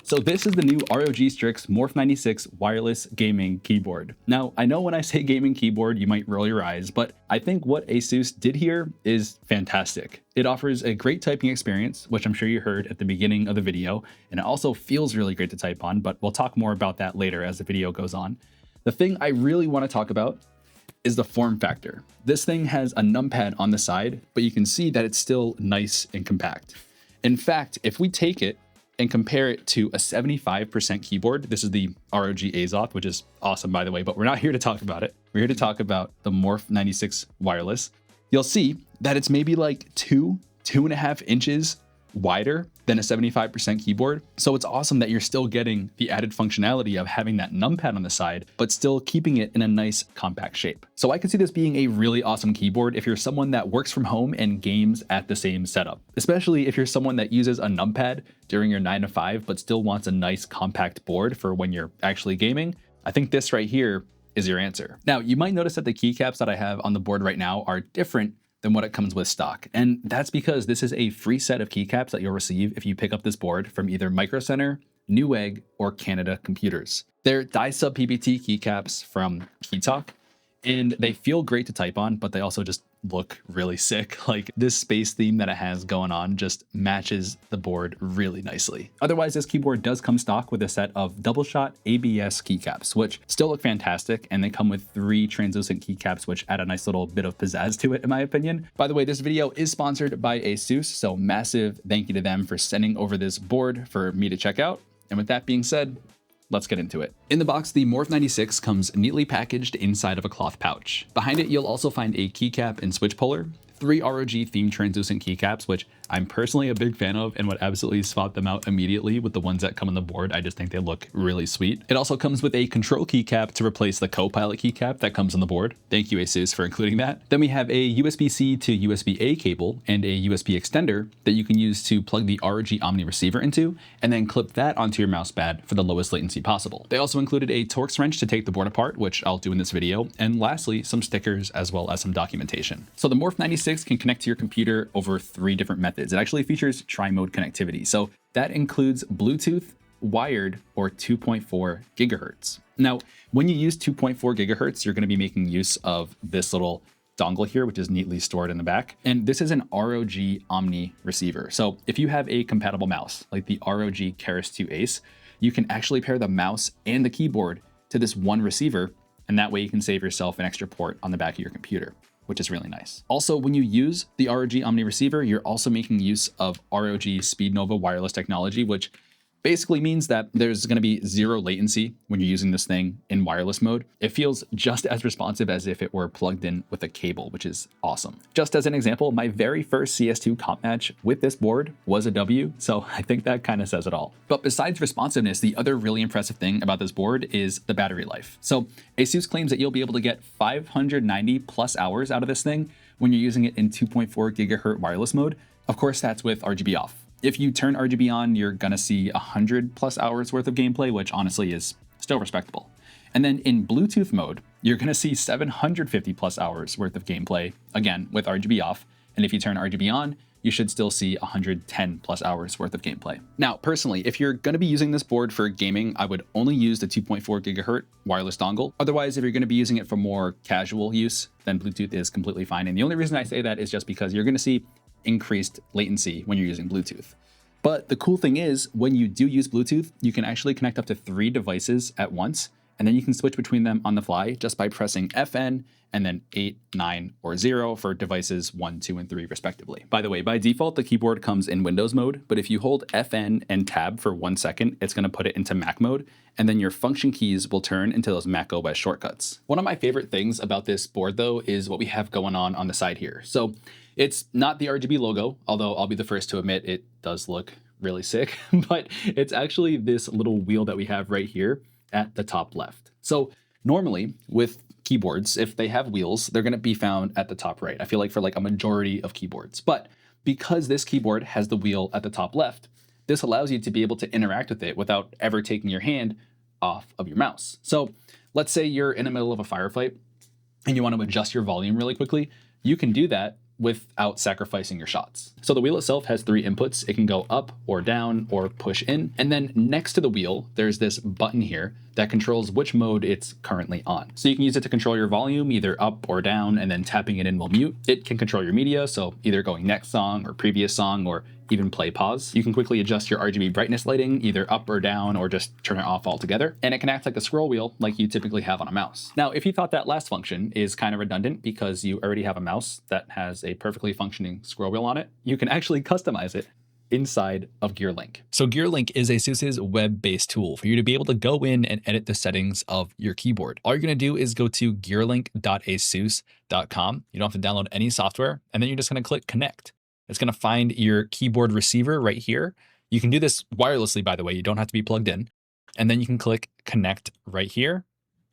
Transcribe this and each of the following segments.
So this is the new ROG Strix Morph 96 wireless gaming keyboard. Now, I know when I say gaming keyboard, you might roll your eyes, but I think what ASUS did here is fantastic. It offers a great typing experience, which I'm sure you heard at the beginning of the video, and it also feels really great to type on, but we'll talk more about that later as the video goes on. The thing I really want to talk about is the form factor. This thing has a numpad on the side, but you can see that it's still nice and compact. In fact, if we take it and compare it to a 75% keyboard. This is the ROG Azoth, which is awesome, by the way, but we're not here to talk about it. We're here to talk about the Morph 96 wireless. You'll see that it's maybe like 2.5 inches wider than a 75% keyboard. So it's awesome that you're still getting the added functionality of having that numpad on the side, but still keeping it in a nice compact shape. So I could see this being a really awesome keyboard if you're someone that works from home and games at the same setup, especially if you're someone that uses a numpad during your 9 to 5, but still wants a nice compact board for when you're actually gaming. I think this right here is your answer. Now, you might notice that the keycaps that I have on the board right now are different than what it comes with stock. And that's because this is a free set of keycaps that you'll receive if you pick up this board from either Micro Center, Newegg, or Canada Computers. They're dye sub PBT keycaps from KeyTok, and they feel great to type on, but they also just look really sick. Like this space theme that it has going on just matches the board really nicely. Otherwise, this keyboard does come stock with a set of double shot ABS keycaps, which still look fantastic. And they come with 3 translucent keycaps, which add a nice little bit of pizzazz to it, in my opinion. By the way, this video is sponsored by ASUS, so massive thank you to them for sending over this board for me to check out. And with that being said, let's get into it. In the box, the Morph 96 comes neatly packaged inside of a cloth pouch. Behind it, you'll also find a keycap and switch puller, 3 ROG themed translucent keycaps, which I'm personally a big fan of and would absolutely swap them out immediately with the ones that come on the board. I just think they look really sweet. It also comes with a control keycap to replace the Copilot keycap that comes on the board. Thank you, ASUS, for including that. Then we have a USB-C to USB-A cable and a USB extender that you can use to plug the ROG Omni receiver into, and then clip that onto your mouse pad for the lowest latency possible. They also included a Torx wrench to take the board apart, which I'll do in this video, and lastly, some stickers as well as some documentation. So the Morph 96 can connect to your computer over 3 different methods. It actually features tri-mode connectivity. So that includes Bluetooth, wired, or 2.4 gigahertz. Now, when you use 2.4 gigahertz, you're going to be making use of this little dongle here, which is neatly stored in the back. And this is an ROG Omni receiver. So if you have a compatible mouse, like the ROG Keras 2 Ace, you can actually pair the mouse and the keyboard to this one receiver, and that way you can save yourself an extra port on the back of your computer, which is really nice. Also, when you use the ROG Omni receiver, you're also making use of ROG SpeedNova wireless technology, which basically means that there's going to be 0 latency when you're using this thing in wireless mode. It feels just as responsive as if it were plugged in with a cable, which is awesome. Just as an example, my very first CS2 comp match with this board was a W, so I think that kind of says it all. But besides responsiveness, the other really impressive thing about this board is the battery life. So ASUS claims that you'll be able to get 590 plus hours out of this thing when you're using it in 2.4 gigahertz wireless mode. Of course, that's with RGB off. If you turn RGB on, you're gonna see 100 plus hours worth of gameplay, which honestly is still respectable. And then in Bluetooth mode, you're gonna see 750 plus hours worth of gameplay, again, with RGB off. And if you turn RGB on, you should still see 110 plus hours worth of gameplay. Now, personally, if you're gonna be using this board for gaming, I would only use the 2.4 gigahertz wireless dongle. Otherwise, if you're gonna be using it for more casual use, then Bluetooth is completely fine. And the only reason I say that is just because you're gonna see increased latency when you're using Bluetooth. But the cool thing is, when you do use Bluetooth, you can actually connect up to 3 devices at once, and then you can switch between them on the fly just by pressing FN and then 8, 9, or 0 for devices 1, 2, and 3 respectively. By the way, by default, the keyboard comes in Windows mode, but if you hold FN and tab for 1 second, it's gonna put it into Mac mode, and then your function keys will turn into those Mac OS shortcuts. One of my favorite things about this board though is what we have going on the side here. So it's not the RGB logo, although I'll be the first to admit it does look really sick, but it's actually this little wheel that we have right here at the top left. So normally with keyboards, if they have wheels, they're gonna be found at the top right. I feel like for like a majority of keyboards, but because this keyboard has the wheel at the top left, this allows you to be able to interact with it without ever taking your hand off of your mouse. So let's say you're in the middle of a firefight and you want to adjust your volume really quickly. You can do that without sacrificing your shots. So the wheel itself has 3 inputs. It can go up or down or push in. And then next to the wheel, there's this button here that controls which mode it's currently on. So you can use it to control your volume, either up or down, and then tapping it in will mute. It can control your media, so either going next song or previous song, or even play pause. You can quickly adjust your RGB brightness lighting, either up or down, or just turn it off altogether. And it can act like a scroll wheel like you typically have on a mouse. Now, if you thought that last function is kind of redundant because you already have a mouse that has a perfectly functioning scroll wheel on it, you can actually customize it inside of GearLink. So GearLink is ASUS's web-based tool for you to be able to go in and edit the settings of your keyboard. All you're going to do is go to gearlink.asus.com. You don't have to download any software, and then you're just going to click connect. It's going to find your keyboard receiver right here. You can do this wirelessly, by the way. You don't have to be plugged in. And then you can click connect right here.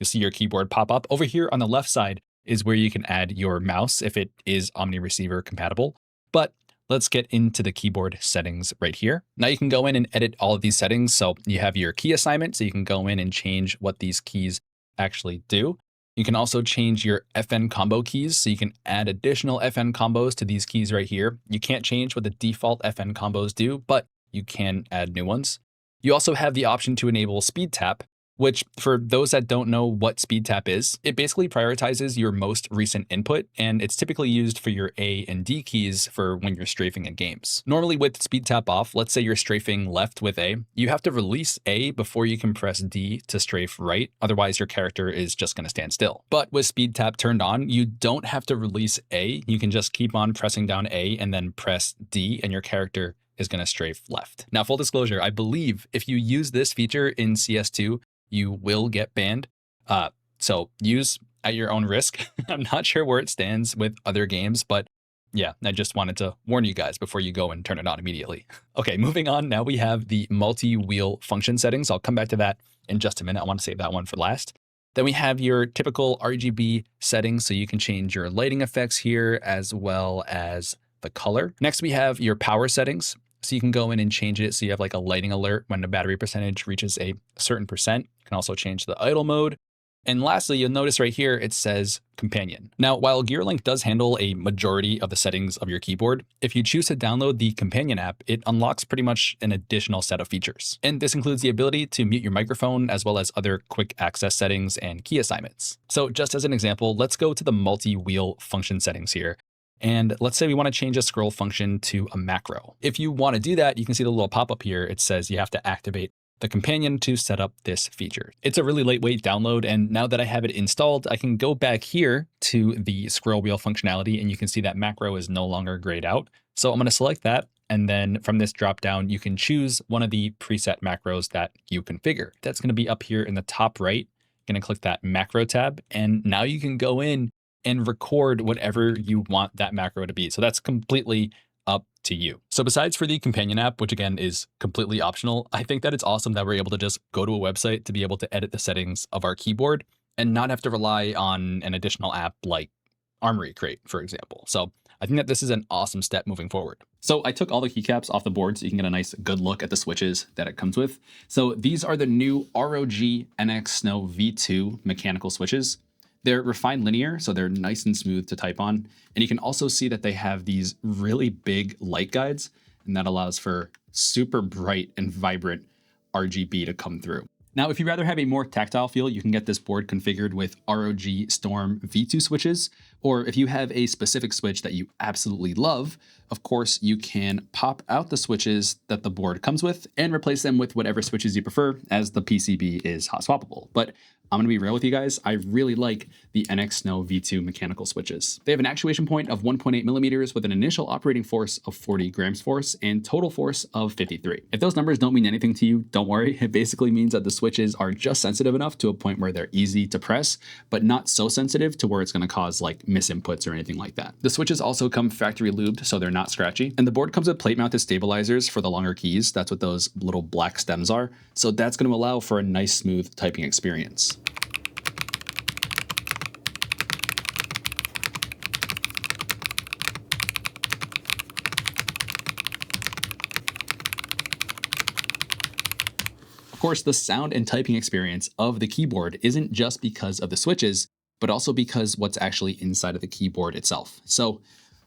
You'll see your keyboard pop up. Over here on the left side is where you can add your mouse if it is Omni Receiver compatible. But let's get into the keyboard settings right here. Now you can go in and edit all of these settings. So you have your key assignment, so you can go in and change what these keys actually do. You can also change your FN combo keys, so you can add additional FN combos to these keys right here. You can't change what the default FN combos do, but you can add new ones. You also have the option to enable speed tap, which for those that don't know what speed tap is, it basically prioritizes your most recent input, and it's typically used for your A and D keys for when you're strafing in games. Normally with speed tap off, let's say you're strafing left with A, you have to release A before you can press D to strafe right, otherwise your character is just going to stand still. But with speed tap turned on, you don't have to release A, you can just keep on pressing down A and then press D, and your character is going to strafe left. Now, full disclosure, I believe if you use this feature in CS2, you will get banned. So use at your own risk. I'm not sure where it stands with other games, but yeah, I just wanted to warn you guys before you go and turn it on immediately. Okay, moving on. Now we have the multi-wheel function settings. I'll come back to that in just a minute. I want to save that one for last. Then we have your typical RGB settings, so you can change your lighting effects here as well as the color. Next, we have your power settings. So you can go in and change it so you have like a lighting alert when the battery percentage reaches a certain percent. You can also change the idle mode. And lastly, you'll notice right here, it says companion. Now, while GearLink does handle a majority of the settings of your keyboard, if you choose to download the companion app, it unlocks pretty much an additional set of features. And this includes the ability to mute your microphone as well as other quick access settings and key assignments. So just as an example, let's go to the multi-wheel function settings here. And let's say we want to change a scroll function to a macro. If you want to do that, you can see the little pop-up here. It says you have to activate the companion to set up this feature. It's a really lightweight download, and now that I have it installed, I can go back here to the scroll wheel functionality, and you can see that macro is no longer grayed out. So I'm going to select that, and then from this drop-down, you can choose one of the preset macros that you configure. That's going to be up here in the top right. You're going to click that macro tab, and now you can go in and record whatever you want that macro to be. So that's completely up to you. So besides for the companion app, which again is completely optional, I think that it's awesome that we're able to just go to a website to be able to edit the settings of our keyboard and not have to rely on an additional app like Armory Crate, for example. So I think that this is an awesome step moving forward. So I took all the keycaps off the board so you can get a nice good look at the switches that it comes with. So these are the new ROG Snow V2 mechanical switches. They're refined linear, so they're nice and smooth to type on. And you can also see that they have these really big light guides, and that allows for super bright and vibrant RGB to come through. Now, if you'd rather have a more tactile feel, you can get this board configured with ROG Storm V2 switches, or if you have a specific switch that you absolutely love, of course, you can pop out the switches that the board comes with and replace them with whatever switches you prefer, as the PCB is hot swappable. But I'm gonna be real with you guys, I really like the NX Snow V2 mechanical switches. They have an actuation point of 1.8 millimeters with an initial operating force of 40 grams force and total force of 53. If those numbers don't mean anything to you, don't worry. It basically means that the switches are just sensitive enough to a point where they're easy to press, but not so sensitive to where it's gonna cause like misinputs or anything like that. The switches also come factory lubed, so they're not scratchy. And the board comes with plate mounted stabilizers for the longer keys. That's what those little black stems are. So that's gonna allow for a nice smooth typing experience. Of course, the sound and typing experience of the keyboard isn't just because of the switches, but also because what's actually inside of the keyboard itself. So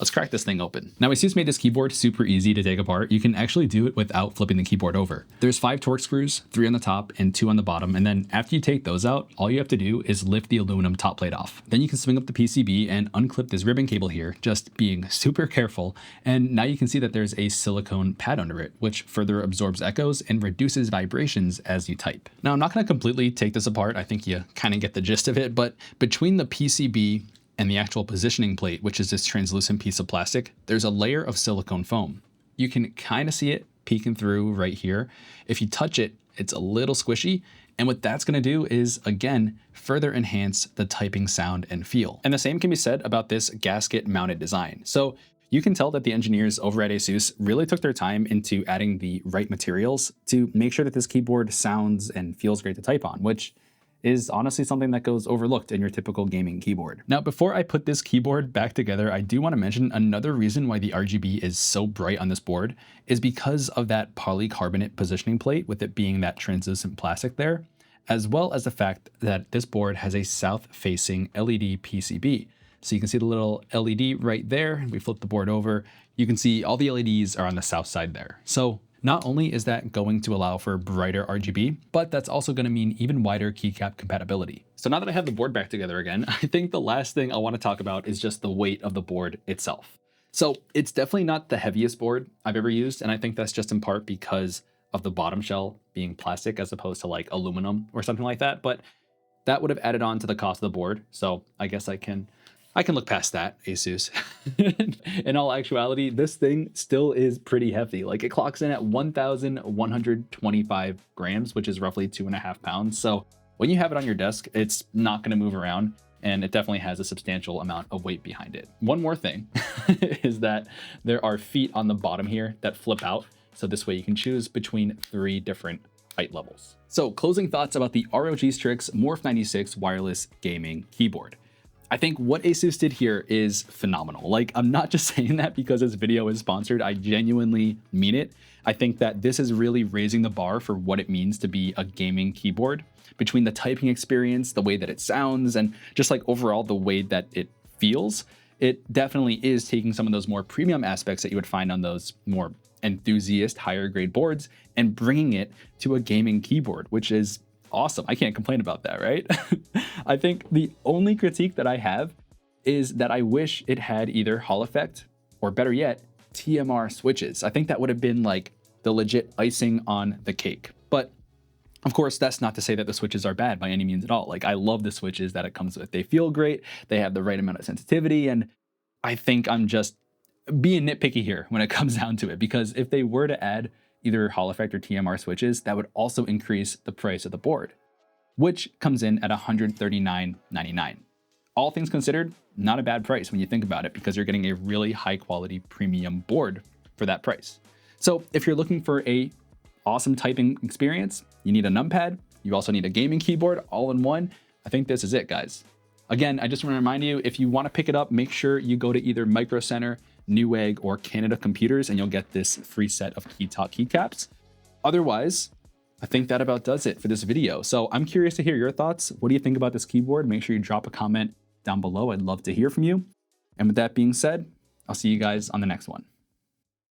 Let's crack this thing open. Now, ASUS made this keyboard super easy to take apart. You can actually do it without flipping the keyboard over. There's 5 Torx screws, 3 on the top and 2 on the bottom. And then after you take those out, all you have to do is lift the aluminum top plate off. Then you can swing up the PCB and unclip this ribbon cable here, just being super careful. And now you can see that there's a silicone pad under it, which further absorbs echoes and reduces vibrations as you type. Now, I'm not going to completely take this apart. I think you kind of get the gist of it, but between the PCB and the actual positioning plate, which is this translucent piece of plastic, there's a layer of silicone foam. You can kind of see it peeking through right here. If you touch it, it's a little squishy. And what that's gonna do is, again, further enhance the typing sound and feel. And the same can be said about this gasket mounted design. So you can tell that the engineers over at ASUS really took their time into adding the right materials to make sure that this keyboard sounds and feels great to type on, which is honestly something that goes overlooked in your typical gaming keyboard. Now, before I put this keyboard back together, I do want to mention another reason why the RGB is so bright on this board is because of that polycarbonate positioning plate, with it being that translucent plastic there, as well as the fact that this board has a south-facing LED PCB. So you can see the little LED right there. We flip the board over. You can see all the LEDs are on the south side there. So not only is that going to allow for brighter RGB, but that's also going to mean even wider keycap compatibility. So now that I have the board back together again, I think the last thing I want to talk about is just the weight of the board itself. So it's definitely not the heaviest board I've ever used, and I think that's just in part because of the bottom shell being plastic as opposed to like aluminum or something like that, but that would have added on to the cost of the board. So I guess I can look past that, ASUS. In all actuality, this thing still is pretty hefty. Like, it clocks in at 1,125 grams, which is roughly 2.5 pounds. So when you have it on your desk, it's not gonna move around, and it definitely has a substantial amount of weight behind it. One more thing is that there are feet on the bottom here that flip out. So this way you can choose between 3 different height levels. So closing thoughts about the ROG Strix Morph 96 wireless gaming keyboard. I think what ASUS did here is phenomenal. Like, I'm not just saying that because this video is sponsored. I genuinely mean it. I think that this is really raising the bar for what it means to be a gaming keyboard, between the typing experience, the way that it sounds, and just like overall the way that it feels. It definitely is taking some of those more premium aspects that you would find on those more enthusiast higher grade boards and bringing it to a gaming keyboard, which is awesome. I can't complain about that, right? I think the only critique that I have is that I wish it had either Hall effect or, better yet, TMR switches. I think that would have been like the legit icing on the cake. But of course, that's not to say that the switches are bad by any means at all. Like, I love the switches that it comes with. They feel great. They have the right amount of sensitivity. And I think I'm just being nitpicky here when it comes down to it, because if they were to add either Hall effect or TMR switches, that would also increase the price of the board, which comes in at $139.99. All things considered, not a bad price when you think about it, because you're getting a really high quality premium board for that price. So if you're looking for a awesome typing experience, you need a numpad, you also need a gaming keyboard all in one. I think this is it, guys. Again, I just want to remind you, if you want to pick it up, make sure you go to either Micro Center, Newegg, or Canada Computers, and you'll get this free set of KeyTok keycaps. Otherwise, I think that about does it for this video. So I'm curious to hear your thoughts. What do you think about this keyboard? Make sure you drop a comment down below. I'd love to hear from you. And with that being said, I'll see you guys on the next one.